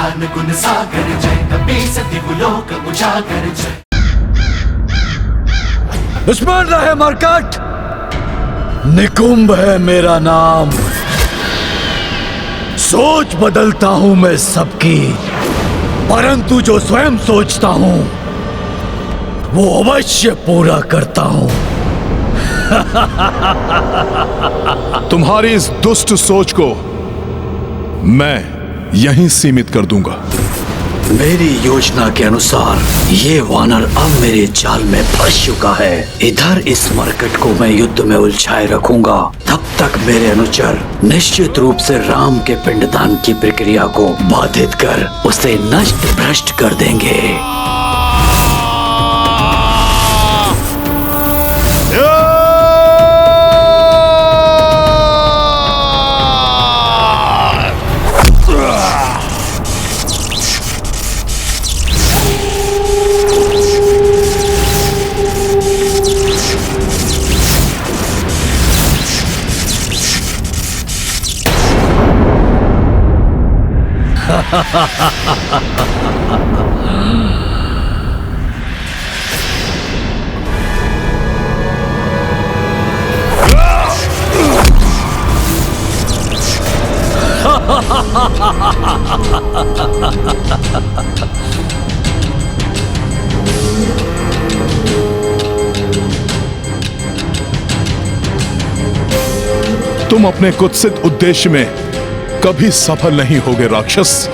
ज्ञान गुण सागर जय, कपि सति लोक उजागर जय। दुश्मन रहे मरकट, निकुंभ है मेरा नाम। सोच बदलता हूं मैं सबकी, परंतु जो स्वयं सोचता हूं वो अवश्य पूरा करता हूं। तुम्हारी इस दुष्ट सोच को मैं यहीं सीमित कर दूंगा। मेरी योजना के अनुसार ये वानर अब मेरे जाल में फंस चुका है। इधर इस मरकट को मैं युद्ध में उलझाए रखूंगा, तब तक मेरे अनुचर निश्चित रूप से राम के पिंडदान की प्रक्रिया को बाधित कर उसे नष्ट भ्रष्ट कर देंगे। तुम अपने कुत्सित उद्देश्य में कभी सफल नहीं होगे राक्षस।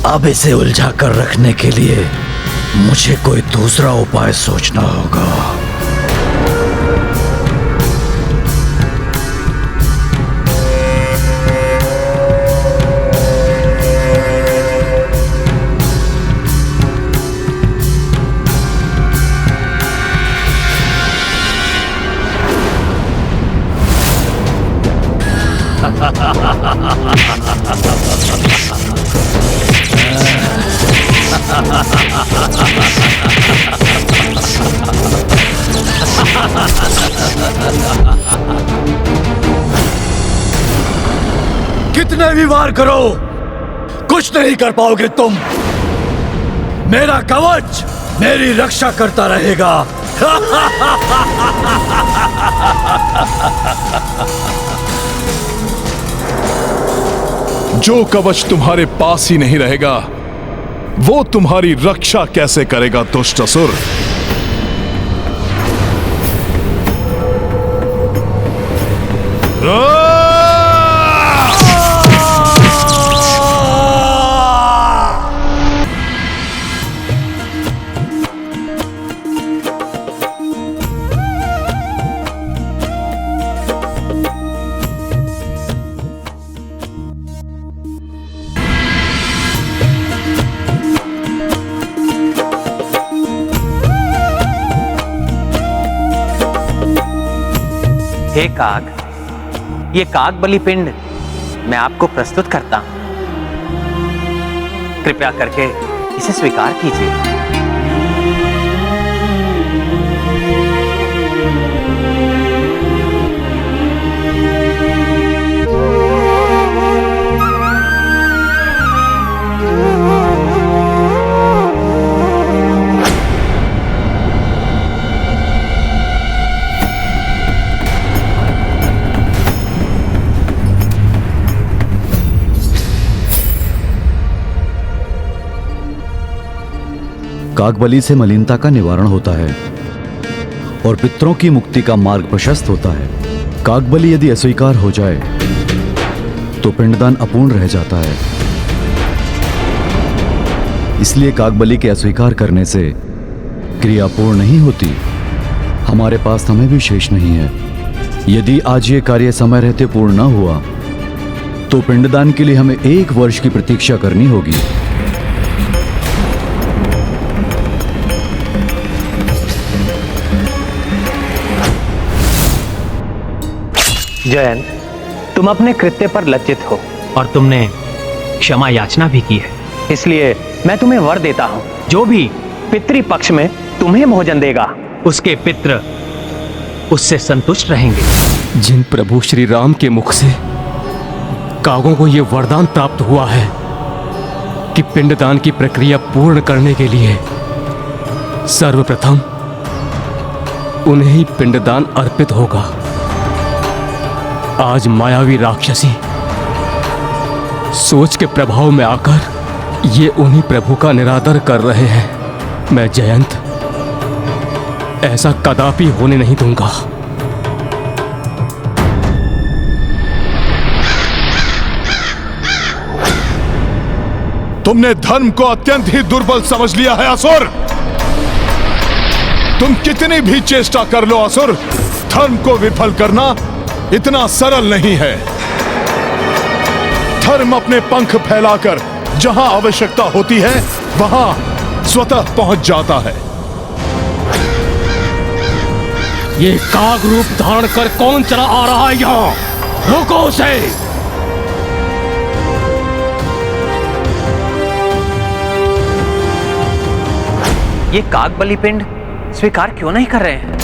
अब इसे उलझा कर रखने के लिए मुझे कोई दूसरा उपाय सोचना होगा। कितने भी वार करो, कुछ नहीं कर पाओगे तुम। मेरा कवच मेरी रक्षा करता रहेगा। जो कवच तुम्हारे पास ही नहीं रहेगा, वो तुम्हारी रक्षा कैसे करेगा दुष्ट असुर। हे काग, ये काग बलि पिंड मैं आपको प्रस्तुत करता हूं। कृपया करके इसे स्वीकार कीजिए। कागबली से मलिनता का निवारण होता है और पितरों की मुक्ति का मार्ग प्रशस्त होता है। कागबली यदि अस्वीकार हो जाए तो पिंडदान अपूर्ण रह जाता है। इसलिए कागबली के अस्वीकार करने से क्रिया पूर्ण नहीं होती। हमारे पास समय भी शेष नहीं है। यदि आज ये कार्य समय रहते पूर्ण न हुआ तो पिंडदान के लिए हमें 1 वर्ष की प्रतीक्षा करनी होगी। जयंत, तुम अपने कृत्य पर लज्जित हो और तुमने क्षमा याचना भी की है। इसलिए मैं तुम्हें वर देता हूं, जो भी पितृपक्ष में तुम्हें भोजन देगा उसके पितृ उससे संतुष्ट रहेंगे। जिन प्रभु श्री राम के मुख से कागों को यह वरदान प्राप्त हुआ है कि पिंडदान की प्रक्रिया पूर्ण करने के लिए सर्वप्रथम उन्हें ही पिंडदान अर्पित होगा, आज मायावी राक्षसी सोच के प्रभाव में आकर ये उन्हीं प्रभु का निरादर कर रहे हैं। मैं जयंत ऐसा कदापि होने नहीं दूंगा। तुमने धर्म को अत्यंत ही दुर्बल समझ लिया है असुर। तुम कितनी भी चेष्टा कर लो असुर, धर्म को विफल करना इतना सरल नहीं है। धर्म अपने पंख फैलाकर जहां आवश्यकता होती है वहां स्वतः पहुंच जाता है। ये काग रूप धारण कर कौन चला आ रहा है यहाँ? रोको उसे। ये काग बलि पिंड स्वीकार क्यों नहीं कर रहे हैं?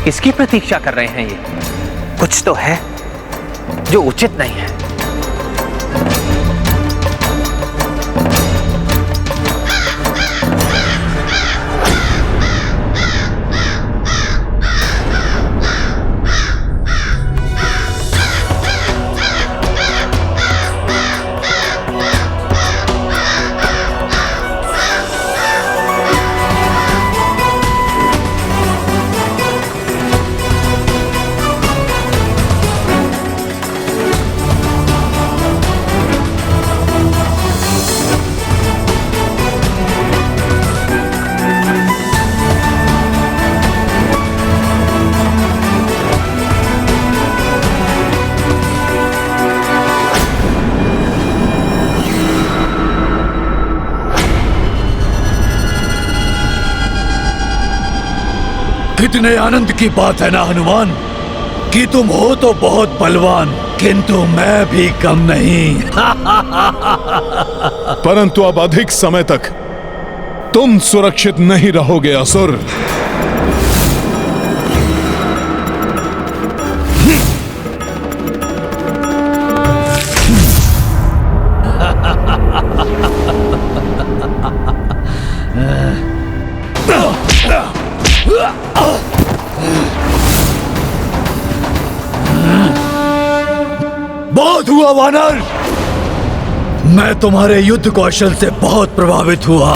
किसकी प्रतीक्षा कर रहे हैं? ये कुछ तो है जो उचित नहीं है। कितने आनंद की बात है ना हनुमान कि तुम हो तो बहुत बलवान, किंतु मैं भी कम नहीं। परंतु अब अधिक समय तक तुम सुरक्षित नहीं रहोगे असुर। बहुत हुआ वानर, मैं तुम्हारे युद्ध कौशल से बहुत प्रभावित हुआ,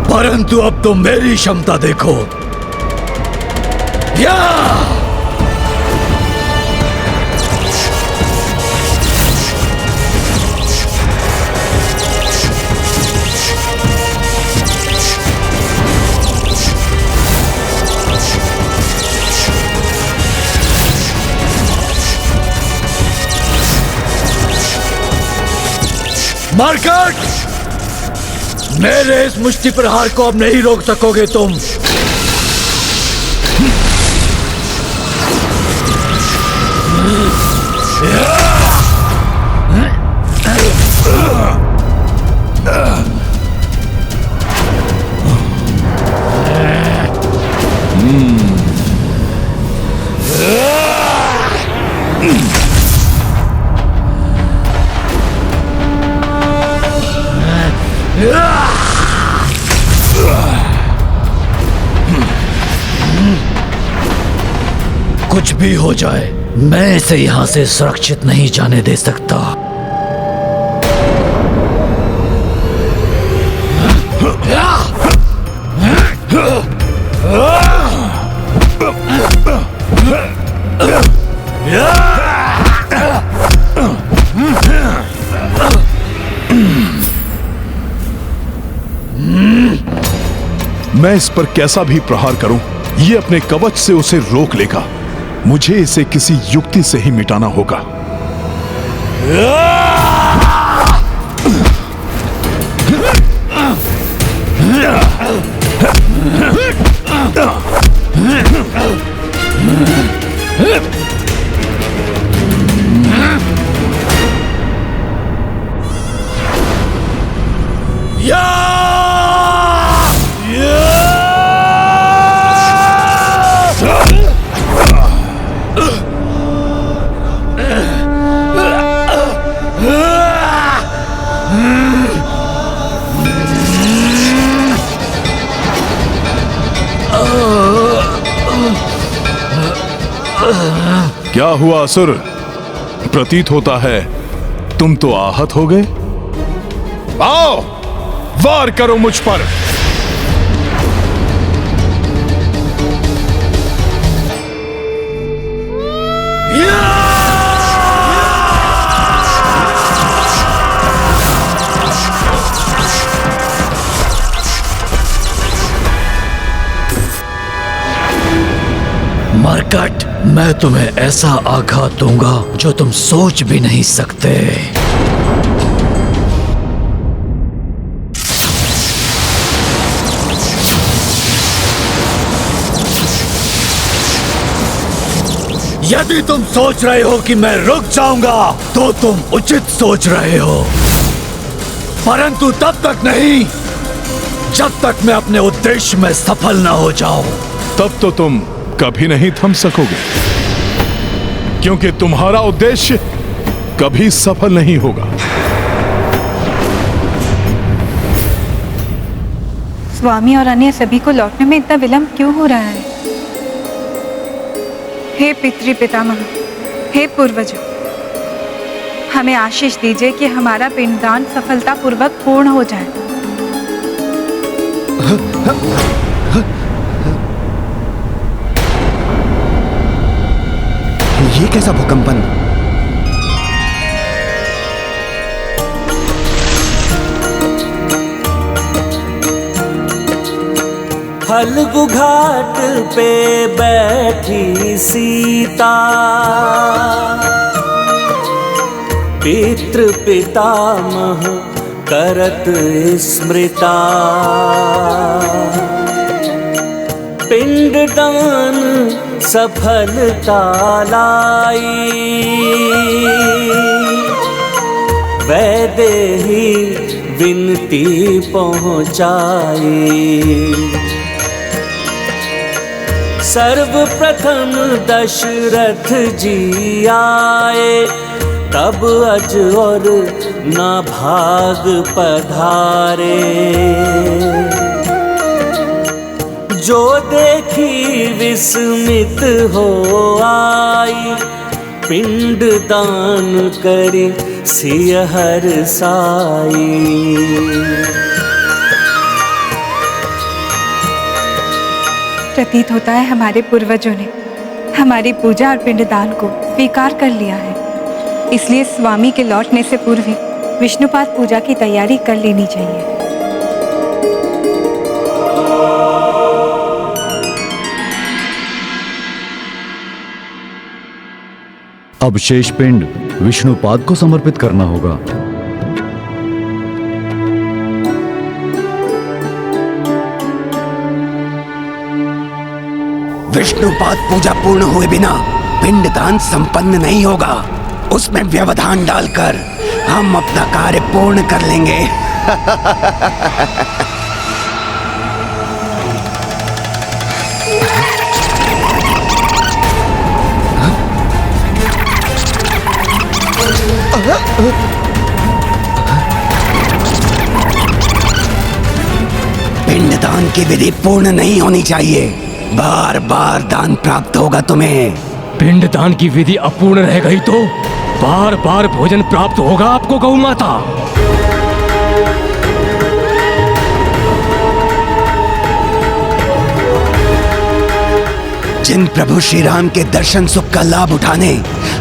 परंतु अब तुम मेरी क्षमता देखो। या मार्कट, मेरे इस मुष्टि प्रहार को अब नहीं रोक सकोगे तुम। कुछ भी हो जाए, मैं इसे यहां से सुरक्षित नहीं जाने दे सकता। मैं इस पर कैसा भी प्रहार करूं, ये अपने कवच से उसे रोक लेगा। मुझे इसे किसी युक्ति से ही मिटाना होगा। क्या हुआ असुर? प्रतीत होता है तुम तो आहत हो गए। आओ, वार करो मुझ पर। मरकट, मैं तुम्हें ऐसा आघात दूंगा जो तुम सोच भी नहीं सकते। यदि तुम सोच रहे हो कि मैं रुक जाऊंगा तो तुम उचित सोच रहे हो, परंतु तब तक नहीं जब तक मैं अपने उद्देश्य में सफल न हो जाऊं। तब तो तुम कभी नहीं थम सकोगे, क्योंकि तुम्हारा उद्देश्य कभी सफल नहीं होगा। स्वामी और अन्य सभी को लौटने में इतना विलंब क्यों हो रहा है? हे पितृ पितामह, हे पूर्वजों, हमें आशीष दीजिए कि हमारा पिंडदान सफलतापूर्वक पूर्ण हो जाए। ये कैसा भूकंपन? फल्गु घाट पे बैठी सीता, पितृ पितामह करत स्मृता। पिंडदान सफलता लाई, वैदेही विनती पहुँचाई। सर्वप्रथम दशरथ जी आए, तब अज और ना भाग पधारे। जो देखी विस्मित हो आई, पिंड दान करी सिय हर्षाई। प्रतीत होता है हमारे पूर्वजों ने हमारी पूजा और पिंडदान को स्वीकार कर लिया है, इसलिए स्वामी के लौटने से पूर्व ही विष्णुपाद पूजा की तैयारी कर लेनी चाहिए। अब शेष पिंड विष्णुपाद को समर्पित करना होगा। विष्णुपाद पूजा पूर्ण हुए बिना पिंडदान संपन्न नहीं होगा। उसमें व्यवधान डालकर हम अपना कार्य पूर्ण कर लेंगे। पिंडदान की विधि पूर्ण नहीं होनी चाहिए। बार बार दान प्राप्त होगा तुम्हें। पिंडदान की विधि अपूर्ण रह गई तो बार बार भोजन प्राप्त होगा आपको गौ माता। जिन प्रभु श्री राम के दर्शन सुख का लाभ उठाने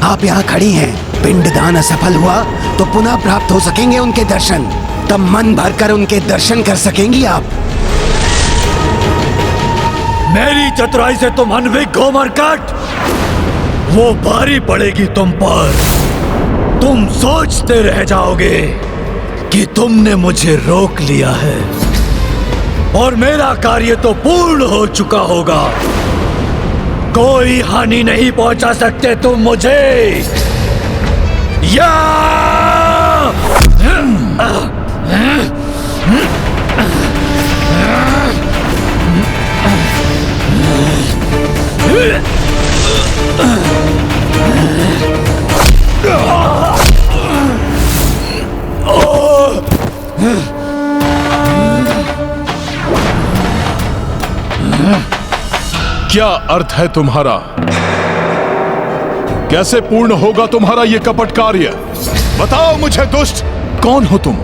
आप यहाँ खड़ी हैं, पिंडदान असफल हुआ तो पुनः प्राप्त हो सकेंगे उनके दर्शन। तब मन भरकर उनके दर्शन कर सकेंगी आप। मेरी चतुराई से तुम अनभिज्ञ हो मरकट। वो भारी पड़ेगी तुम पर। तुम सोचते रह जाओगे कि तुमने मुझे रोक लिया है और मेरा कार्य तो पूर्ण हो चुका होगा। कोई हानि नहीं पहुंचा सकते तुम मुझे। या क्या अर्थ है तुम्हारा? कैसे पूर्ण होगा तुम्हारा ये कपट कार्य? बताओ मुझे दुष्ट, कौन हो तुम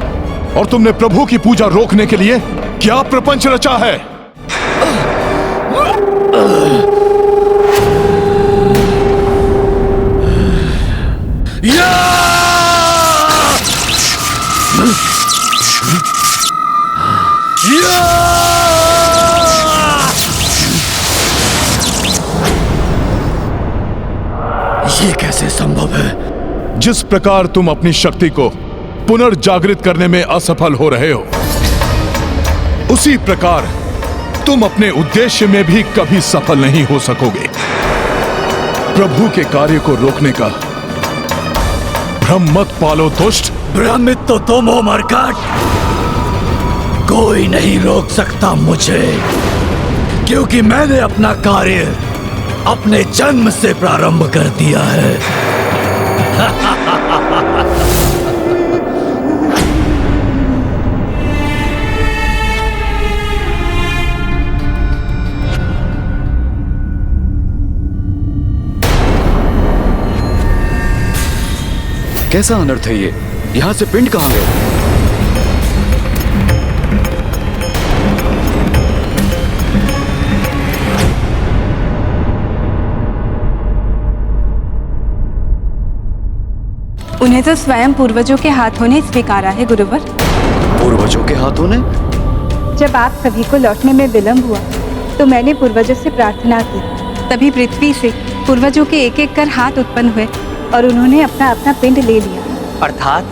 और तुमने प्रभु की पूजा रोकने के लिए क्या प्रपंच रचा है? ये कैसे संभव है? जिस प्रकार तुम अपनी शक्ति को पुनर्जागृत करने में असफल हो रहे हो, उसी प्रकार तुम अपने उद्देश्य में भी कभी सफल नहीं हो सकोगे। प्रभु के कार्य को रोकने का भ्रम मत पालो दुष्ट। भ्रमित तो तुम हो मरकट। कोई नहीं रोक सकता मुझे, क्योंकि मैंने अपना कार्य अपने जन्म से प्रारंभ कर दिया है। कैसा अनर्थ है ये? यहां से पिंड कहां गए? उन्हें तो स्वयं पूर्वजों के हाथों ने स्वीकारा है गुरुवर। पूर्वजों के हाथों ने? जब आप सभी को लौटने में विलंब हुआ तो मैंने पूर्वजों से प्रार्थना की। तभी पृथ्वी से पूर्वजों के एक एक कर हाथ उत्पन्न हुए और उन्होंने अपना अपना पिंड ले लिया। अर्थात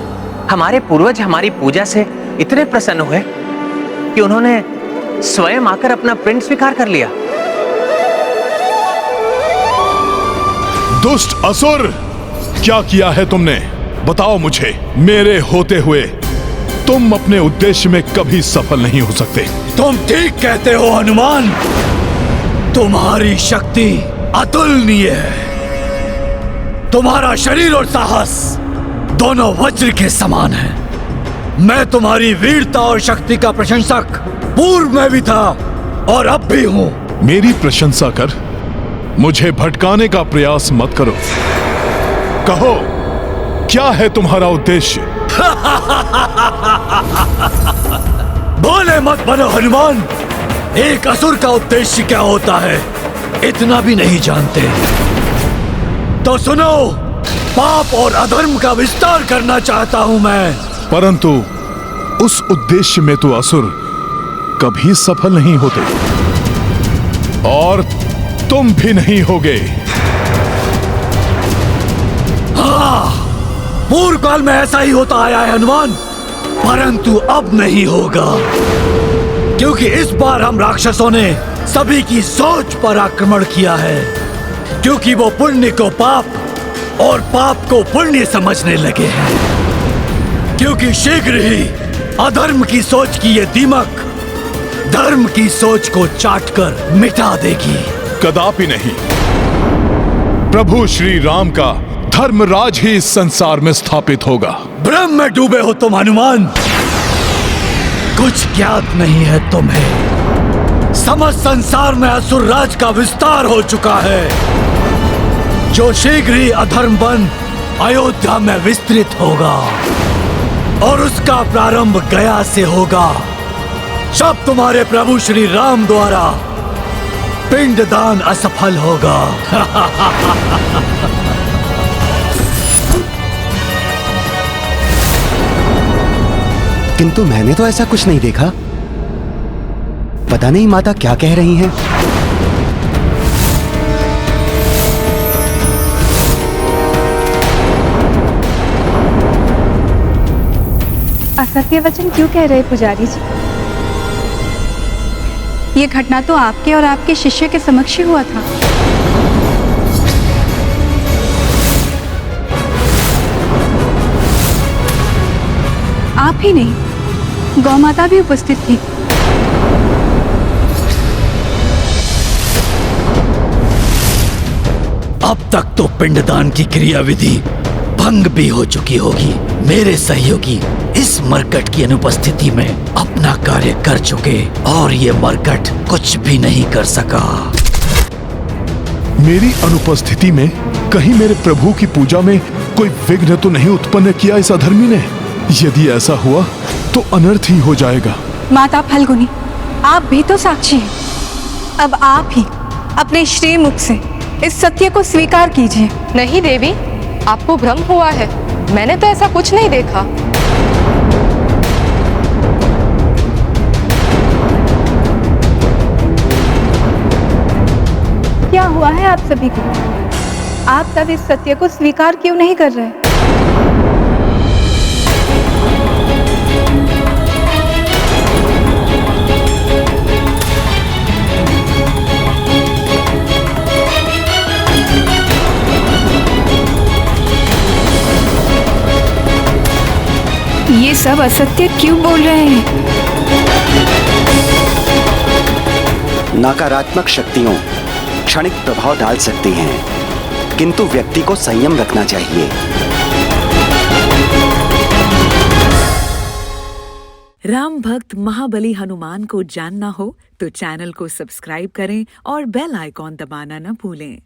हमारे पूर्वज हमारी पूजा से इतने प्रसन्न हुए कि उन्होंने स्वयं आकर अपना पिंड स्वीकार कर लिया। दुष्ट असुर, क्या किया है तुमने? बताओ मुझे। मेरे होते हुए तुम अपने उद्देश्य में कभी सफल नहीं हो सकते। तुम ठीक कहते हो हनुमान। तुम्हारी शक्ति अतुलनीय है। तुम्हारा शरीर और साहस दोनों वज्र के समान है। मैं तुम्हारी वीरता और शक्ति का प्रशंसक पूर्व में भी था और अब भी हूं। मेरी प्रशंसा कर मुझे भटकाने का प्रयास मत करो। कहो, क्या है तुम्हारा उद्देश्य? बोले मत बनो हनुमान। एक असुर का उद्देश्य क्या होता है इतना भी नहीं जानते। तो सुनो, पाप और अधर्म का विस्तार करना चाहता हूं मैं। परंतु उस उद्देश्य में तो असुर कभी सफल नहीं होते और तुम भी नहीं होगे। पूर्व काल में ऐसा ही होता आया है हनुमान, परंतु अब नहीं होगा, क्योंकि इस बार हम राक्षसों ने सभी की सोच पर आक्रमण किया है, क्योंकि वो पुण्य को पाप और पाप को पुण्य समझने लगे हैं। क्योंकि शीघ्र ही अधर्म की सोच की ये दीमक धर्म की सोच को चाटकर मिटा देगी। कदापि नहीं। प्रभु श्री राम का धर्मराज ही इस संसार में स्थापित होगा। भ्रम में डूबे हो तुम हनुमान। कुछ ज्ञात नहीं है तुम्हें। समस्त संसार में असुर राज का विस्तार हो चुका है, जो शीघ्र ही अधर्म बन अयोध्या में विस्तृत होगा और उसका प्रारंभ गया से होगा। जब तुम्हारे प्रभु श्री राम द्वारा पिंडदान असफल होगा। किंतु मैंने तो ऐसा कुछ नहीं देखा। पता नहीं माता क्या कह रही हैं। असत्य वचन क्यों कह रहे पुजारी जी? ये घटना तो आपके और आपके शिष्य के समक्ष ही हुआ था। आप ही नहीं, गौ माता भी उपस्थित थी। अब तक तो पिंडदान की क्रियाविधि भंग भी हो चुकी होगी। मेरे सहयोगी इस मरकट की अनुपस्थिति में अपना कार्य कर चुके और ये मरकट कुछ भी नहीं कर सका। मेरी अनुपस्थिति में कहीं मेरे प्रभु की पूजा में कोई विघ्न तो नहीं उत्पन्न किया इस अधर्मी ने? यदि ऐसा हुआ तो अनर्थ ही हो जाएगा। माता फल्गुनी, आप भी तो साक्षी हैं। अब आप ही अपने श्री मुख से इस सत्य को स्वीकार कीजिए। नहीं देवी, आपको भ्रम हुआ है। मैंने तो ऐसा कुछ नहीं देखा। क्या हुआ है आप सभी को? आप सब इस सत्य को स्वीकार क्यों नहीं कर रहे? ये सब असत्य क्यों बोल रहे हैं? नकारात्मक शक्तियों क्षणिक प्रभाव डाल सकती हैं, किंतु व्यक्ति को संयम रखना चाहिए। राम भक्त महाबली हनुमान को जानना हो तो चैनल को सब्सक्राइब करें और बेल आइकॉन दबाना न भूलें।